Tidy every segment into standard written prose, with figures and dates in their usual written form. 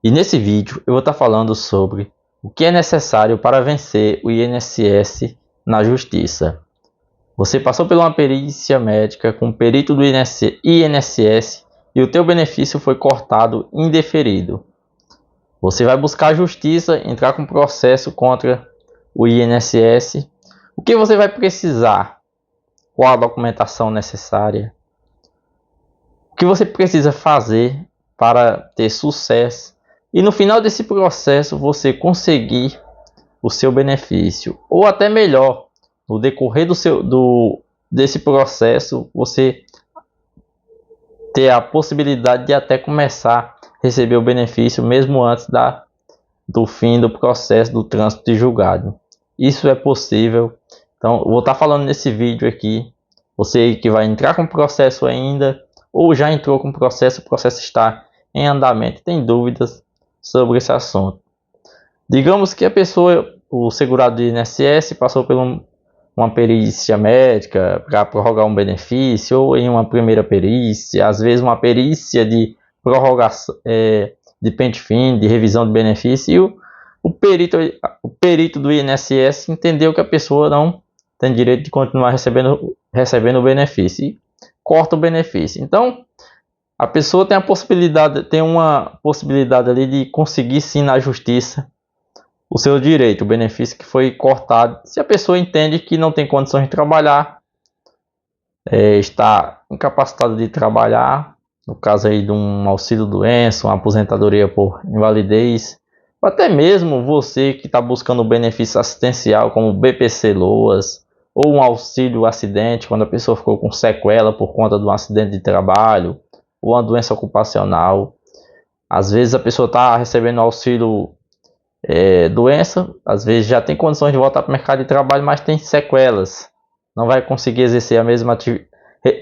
E nesse vídeo eu vou estar falando sobre o que é necessário para vencer o INSS na justiça. Você passou por uma perícia médica com o perito do INSS e o teu benefício foi cortado indeferido. Você vai buscar a justiça, entrar com processo contra o INSS. O que você vai precisar? Qual a documentação necessária? O que você precisa fazer para ter sucesso? E no final desse processo você conseguir o seu benefício. Ou até melhor, no decorrer desse processo, você ter a possibilidade de até começar a receber o benefício mesmo antes do fim do processo do trânsito de julgado. Isso é possível. Então, eu vou estar falando nesse vídeo aqui. Você que vai entrar com o processo ainda, ou já entrou com o processo está em andamento, tem dúvidas sobre esse assunto. Digamos que a pessoa, o segurado do INSS, passou por uma perícia médica para prorrogar um benefício, ou em uma primeira perícia, às vezes uma perícia de prorrogação, de pente fino, de revisão de benefício, e o perito do INSS entendeu que a pessoa não tem direito de continuar recebendo o benefício e corta o benefício. Então, a pessoa tem uma possibilidade ali de conseguir sim na justiça o seu direito, o benefício que foi cortado. Se a pessoa entende que não tem condições de trabalhar, está incapacitada de trabalhar, no caso aí de um auxílio-doença, uma aposentadoria por invalidez, ou até mesmo você que está buscando benefício assistencial como BPC-Loas, ou um auxílio-acidente, quando a pessoa ficou com sequela por conta de um acidente de trabalho, ou uma doença ocupacional. Às vezes a pessoa está recebendo auxílio doença, às vezes já tem condições de voltar para o mercado de trabalho, mas tem sequelas, não vai conseguir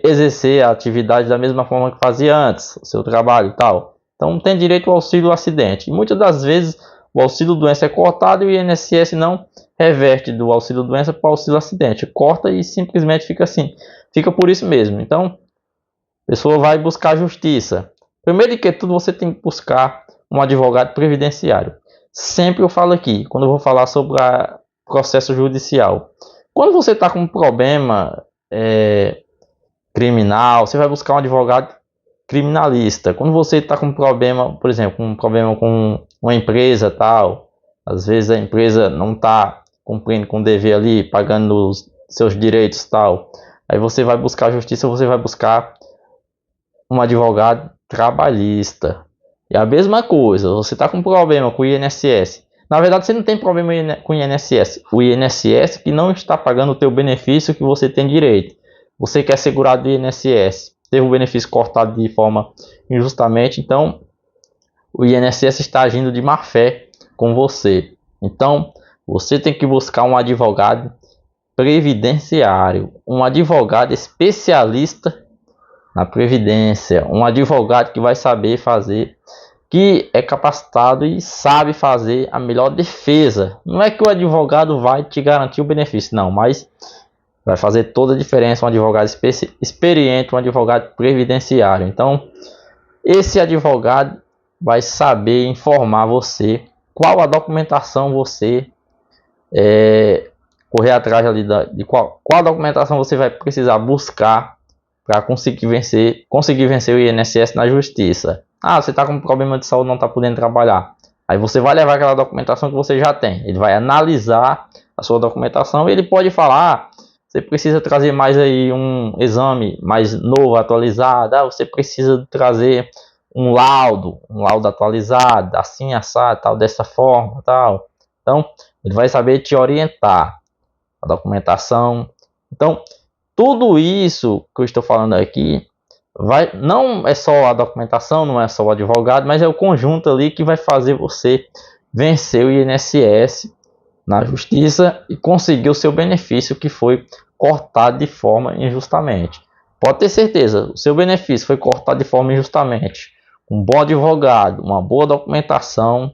exercer a atividade da mesma forma que fazia antes, o seu trabalho e tal. Então tem direito ao auxílio acidente. E muitas das vezes o auxílio doença é cortado e o INSS não reverte do auxílio doença para o auxílio acidente, corta e simplesmente fica assim, fica por isso mesmo. Então a pessoa vai buscar justiça. Primeiro de tudo, você tem que buscar um advogado previdenciário. Sempre eu falo aqui, quando eu vou falar sobre o processo judicial. Quando você está com um problema criminal, você vai buscar um advogado criminalista. Quando você está com um problema, por exemplo, um problema com uma empresa tal, às vezes a empresa não está cumprindo com o dever ali, pagando os seus direitos tal, aí você vai buscar a justiça, você vai buscar um advogado trabalhista. E a mesma coisa, você está com problema com o INSS. Na verdade, você não tem problema com o INSS. O INSS que não está pagando o teu benefício que você tem direito. Você quer segurado do INSS, teve o benefício cortado de forma injustamente, então o INSS está agindo de má fé com você. Então, você tem que buscar um advogado previdenciário, um advogado especialista na previdência, um advogado que vai saber fazer, que é capacitado e sabe fazer a melhor defesa. Não é que o advogado vai te garantir o benefício, não, mas vai fazer toda a diferença um advogado experiente, um advogado previdenciário. Então, esse advogado vai saber informar você qual a documentação você correr atrás ali de qual documentação você vai precisar buscar para conseguir vencer o INSS na justiça. Você está com um problema de saúde, não está podendo trabalhar. Aí você vai levar aquela documentação que você já tem. Ele vai analisar a sua documentação e ele pode falar: você precisa trazer mais aí um exame mais novo, atualizado. Você precisa trazer um laudo atualizado, assim, assado, tal, dessa forma, tal. Então, ele vai saber te orientar a documentação. Então, tudo isso que eu estou falando aqui não é só a documentação, não é só o advogado, mas é o conjunto ali que vai fazer você vencer o INSS na justiça e conseguir o seu benefício que foi cortado de forma injustamente. Pode ter certeza, o seu benefício foi cortado de forma injustamente. Um bom advogado, uma boa documentação,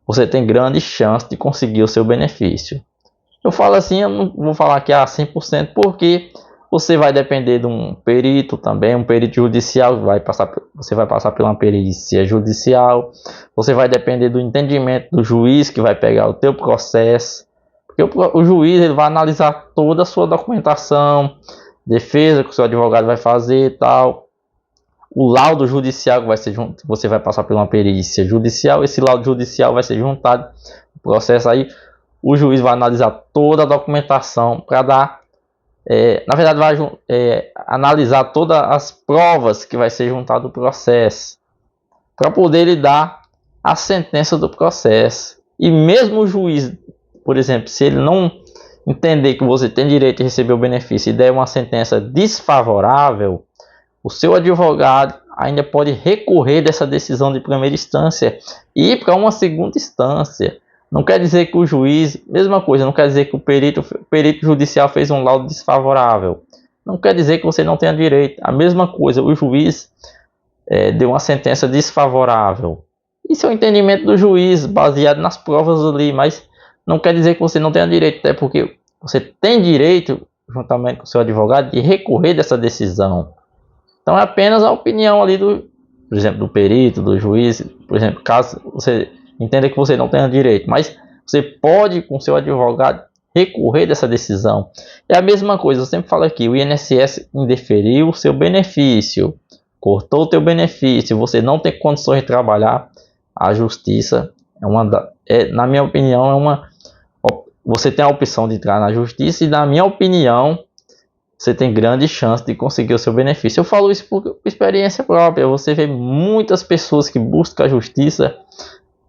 você tem grande chance de conseguir o seu benefício. Eu falo assim, eu não vou falar que é 100% porque Você vai depender de um perito também, um perito judicial, você vai passar por uma perícia judicial. Você vai depender do entendimento do juiz que vai pegar o teu processo. Porque o juiz ele vai analisar toda a sua documentação, defesa que o seu advogado vai fazer e tal. O laudo judicial que vai ser você vai passar por uma perícia judicial. Esse laudo judicial vai ser juntado no processo aí. O juiz vai analisar toda a documentação para dar, na verdade vai analisar todas as provas que vai ser juntado no processo, para poder lhe dar a sentença do processo. E mesmo o juiz, por exemplo, se ele não entender que você tem direito de receber o benefício e der uma sentença desfavorável, o seu advogado ainda pode recorrer dessa decisão de primeira instância e ir para uma segunda instância. Não quer dizer que o juiz, mesma coisa, não quer dizer que o perito judicial fez um laudo desfavorável. Não quer dizer que você não tenha direito. A mesma coisa, o juiz deu uma sentença desfavorável. Isso é o entendimento do juiz, baseado nas provas ali, mas não quer dizer que você não tenha direito, até porque você tem direito, juntamente com o seu advogado, de recorrer dessa decisão. Então é apenas a opinião ali por exemplo, do perito, do juiz, por exemplo, caso você entenda que você não tenha direito, mas você pode, com seu advogado, recorrer dessa decisão. É a mesma coisa, eu sempre falo aqui, o INSS indeferiu o seu benefício, cortou o teu benefício, você não tem condições de trabalhar, a justiça na minha opinião, você tem a opção de entrar na justiça e, na minha opinião, você tem grande chance de conseguir o seu benefício. Eu falo isso por experiência própria. Você vê muitas pessoas que buscam a justiça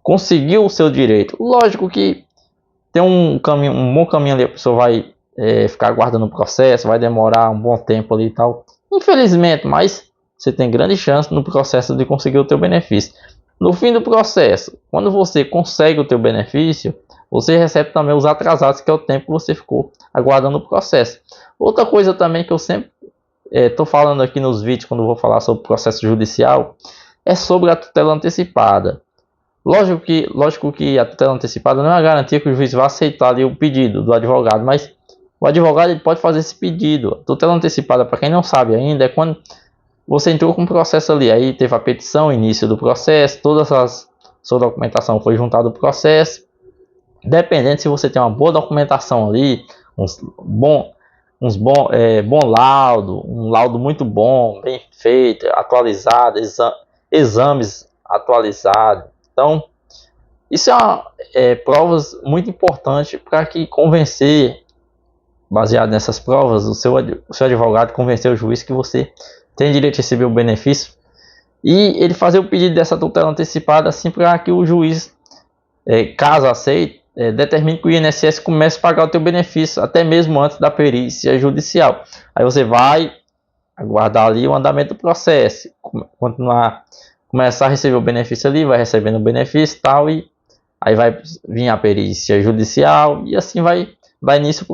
conseguir o seu direito. Lógico que tem um bom caminho ali, a pessoa vai ficar aguardando o processo, vai demorar um bom tempo ali e tal. Infelizmente, mas você tem grande chance no processo de conseguir o teu benefício. No fim do processo, quando você consegue o teu benefício, você recebe também os atrasados, que é o tempo que você ficou aguardando o processo. Outra coisa também que eu sempre estou falando aqui nos vídeos, quando eu vou falar sobre o processo judicial, é sobre a tutela antecipada. Lógico que a tutela antecipada não é a garantia que o juiz vai aceitar ali o pedido do advogado, mas o advogado ele pode fazer esse pedido. A tutela antecipada, para quem não sabe ainda, é quando você entrou com o processo ali, aí teve a petição, início do processo, sua documentação foi juntada ao processo. Dependendo se você tem uma boa documentação ali, bom laudo, um laudo muito bom, bem feito, atualizado, exames atualizados. Então, isso é provas muito importantes para que convencer, baseado nessas provas, o seu advogado convencer o juiz que você tem direito de receber o benefício e ele fazer o pedido dessa tutela antecipada, assim, para que o juiz, caso aceite, determine que o INSS comece a pagar o teu benefício até mesmo antes da perícia judicial. Aí você vai aguardar ali o andamento do processo, começar a receber o benefício ali, vai recebendo o benefício e tal, e aí vai vir a perícia judicial e assim vai início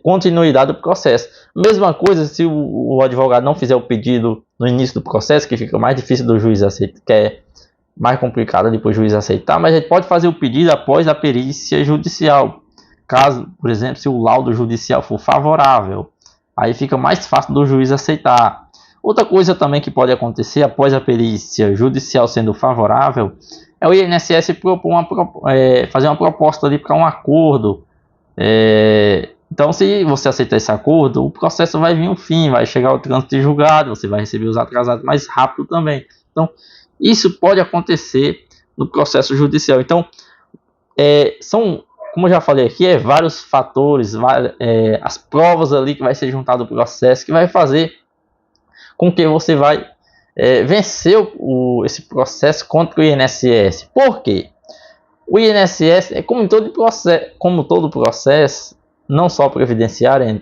continuidade do processo. Mesma coisa se o advogado não fizer o pedido no início do processo, que fica mais difícil do juiz aceitar, que é mais complicado depois o juiz aceitar, mas ele pode fazer o pedido após a perícia judicial. Caso, por exemplo, se o laudo judicial for favorável, aí fica mais fácil do juiz aceitar. Outra coisa também que pode acontecer após a perícia judicial sendo favorável é o INSS fazer uma proposta ali para um acordo. Então, se você aceitar esse acordo, o processo vai vir ao fim, vai chegar ao trânsito de julgado, você vai receber os atrasados mais rápido também. Então, isso pode acontecer no processo judicial. Então, como eu já falei aqui, vários fatores, as provas ali que vai ser juntado ao processo, que vai fazer com que você vai vencer esse processo contra o INSS. Por quê? O INSS, como todo processo, não só previdenciário,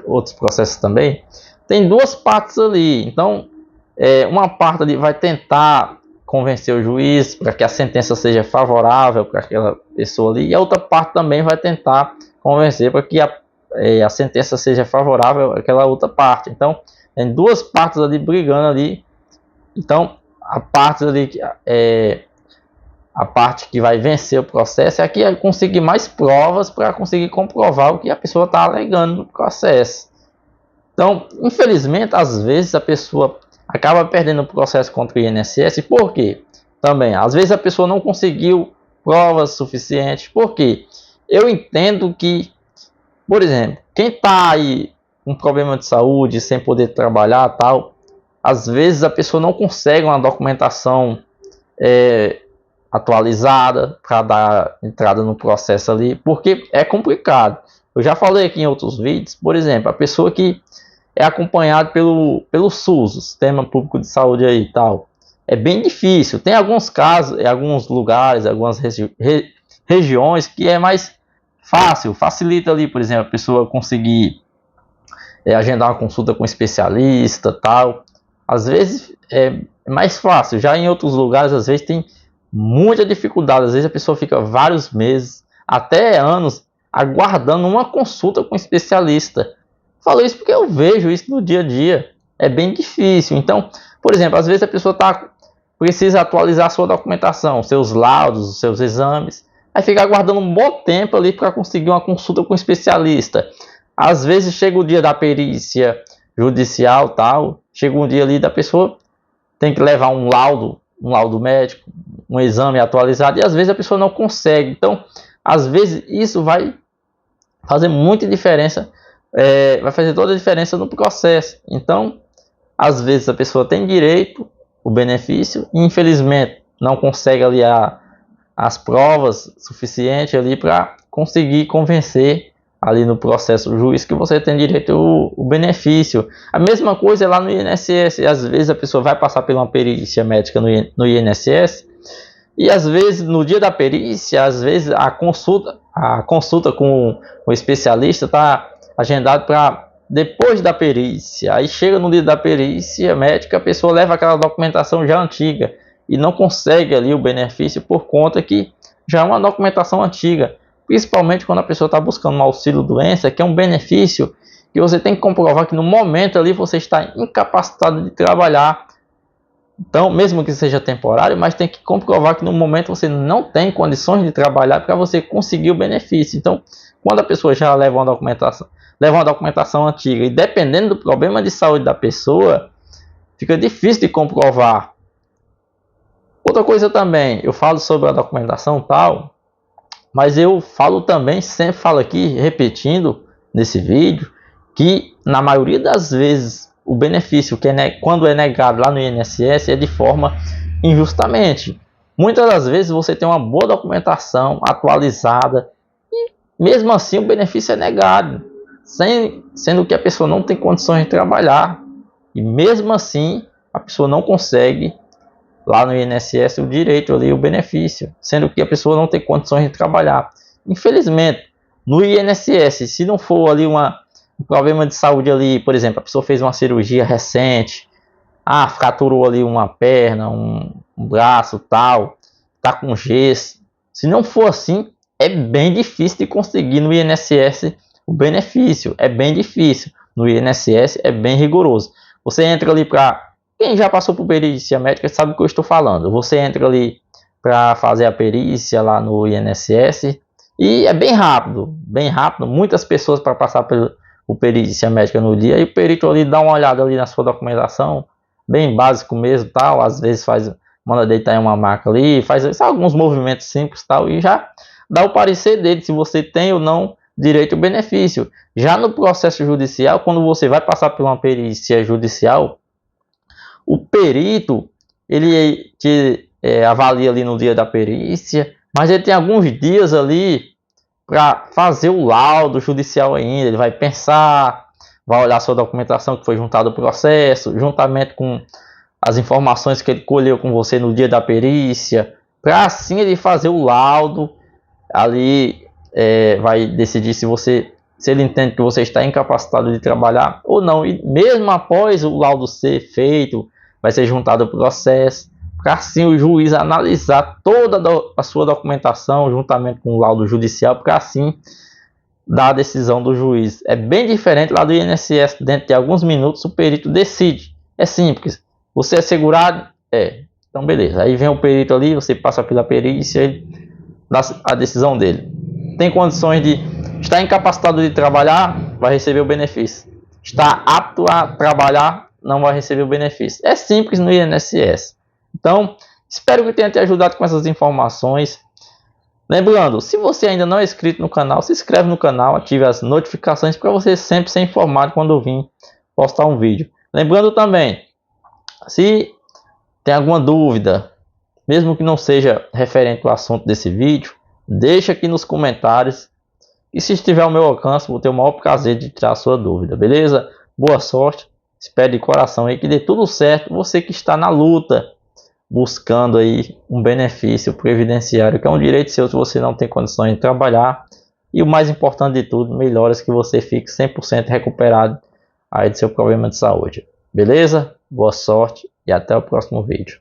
outros processos também, tem duas partes ali. Então, uma parte ali vai tentar convencer o juiz para que a sentença seja favorável para aquela pessoa ali, e a outra parte também vai tentar convencer para que a sentença seja favorável àquela outra parte. Então, tem duas partes ali brigando ali. Então, a parte ali a parte que vai vencer o processo é que conseguir mais provas para conseguir comprovar o que a pessoa está alegando no processo. Então, infelizmente, às vezes a pessoa acaba perdendo o processo contra o INSS. Por quê? Também, às vezes a pessoa não conseguiu provas suficientes. Por quê? Eu entendo que, por exemplo, quem está aí com problema de saúde, sem poder trabalhar, tal, às vezes a pessoa não consegue uma documentação atualizada para dar entrada no processo ali, porque é complicado. Eu já falei aqui em outros vídeos, por exemplo, a pessoa que é acompanhado pelo SUS, o Sistema Público de Saúde aí e tal. É bem difícil. Tem alguns casos, em alguns lugares, algumas regiões que é mais fácil, facilita ali, por exemplo, a pessoa conseguir agendar uma consulta com um especialista, tal. Às vezes é mais fácil. Já em outros lugares, às vezes tem muita dificuldade. Às vezes a pessoa fica vários meses, até anos, aguardando uma consulta com um especialista. Falo isso porque eu vejo isso no dia a dia. É bem difícil. Então, por exemplo, às vezes a pessoa precisa atualizar a sua documentação, seus laudos, seus exames. Aí fica aguardando um bom tempo ali para conseguir uma consulta com um especialista. Às vezes chega o dia da perícia judicial, tal. Chega um dia ali da pessoa tem que levar um laudo médico, um exame atualizado. E às vezes a pessoa não consegue. Então, às vezes isso vai fazer muita diferença. Vai fazer toda a diferença no processo. Então, às vezes a pessoa tem direito, o benefício, e infelizmente não consegue ali as provas suficientes ali para conseguir convencer ali no processo o juiz que você tem direito o benefício. A mesma coisa é lá no INSS. Às vezes a pessoa vai passar por uma perícia médica no INSS e às vezes no dia da perícia, às vezes a consulta com o especialista está agendado para depois da perícia. Aí chega no dia da perícia médica, a pessoa leva aquela documentação já antiga e não consegue ali o benefício por conta que já é uma documentação antiga. Principalmente quando a pessoa está buscando um auxílio-doença, que é um benefício que você tem que comprovar que no momento ali você está incapacitado de trabalhar. Então, mesmo que seja temporário, mas tem que comprovar que no momento você não tem condições de trabalhar para você conseguir o benefício. Então, quando a pessoa já leva uma documentação antiga e dependendo do problema de saúde da pessoa, fica difícil de comprovar. Outra coisa também, eu falo sobre a documentação tal, mas eu falo também, sempre falo aqui, repetindo nesse vídeo, que na maioria das vezes o benefício quando é negado lá no INSS é de forma injustamente. Muitas das vezes você tem uma boa documentação atualizada e mesmo assim o benefício é negado, sendo que a pessoa não tem condições de trabalhar e mesmo assim a pessoa não consegue lá no INSS o direito ali, o benefício, sendo que a pessoa não tem condições de trabalhar. Infelizmente, no INSS, se não for ali um problema de saúde ali, por exemplo, a pessoa fez uma cirurgia recente, fraturou ali uma perna, um braço, tal, tá com gesso. Se não for assim, é bem difícil de conseguir no INSS o benefício, é bem difícil. No INSS é bem rigoroso. Você entra ali para quem já passou por perícia médica sabe o que eu estou falando. Você entra ali para fazer a perícia lá no INSS e é bem rápido, bem rápido. Muitas pessoas para passar por perícia médica no dia e o perito ali dá uma olhada ali na sua documentação, bem básico mesmo, tal. Às vezes manda deitar em uma maca ali, faz alguns movimentos simples, tal, e já dá o parecer dele se você tem ou não direito ao benefício. Já no processo judicial, quando você vai passar por uma perícia judicial, o perito, ele te avalia ali no dia da perícia, mas ele tem alguns dias ali para fazer o laudo judicial ainda. Ele vai pensar, vai olhar a sua documentação que foi juntada ao processo, juntamente com as informações que ele colheu com você no dia da perícia, para assim ele fazer o laudo. Ali vai decidir se ele entende que você está incapacitado de trabalhar ou não. E mesmo após o laudo ser feito, vai ser juntado o processo, para assim o juiz analisar toda a sua documentação juntamente com o laudo judicial, para assim dar a decisão do juiz. É bem diferente lá do INSS, dentro de alguns minutos o perito decide. É simples. Você é segurado? Então beleza, aí vem o perito ali, você passa pela perícia, ele dá a decisão dele. Tem condições de estar incapacitado de trabalhar, vai receber o benefício. Está apto a trabalhar, não vai receber o benefício. É simples no INSS. Então, espero que tenha te ajudado com essas informações. Lembrando, se você ainda não é inscrito no canal, se inscreve no canal, ative as notificações para você sempre ser informado quando eu vir postar um vídeo. Lembrando também, se tem alguma dúvida, mesmo que não seja referente ao assunto desse vídeo, deixa aqui nos comentários. E se estiver ao meu alcance, vou ter o maior prazer de tirar a sua dúvida, beleza? Boa sorte, espero de coração aí que dê tudo certo. Você que está na luta, buscando aí um benefício previdenciário, que é um direito seu se você não tem condições de trabalhar. E o mais importante de tudo, melhoras que você fique 100% recuperado aí do seu problema de saúde. Beleza? Boa sorte e até o próximo vídeo.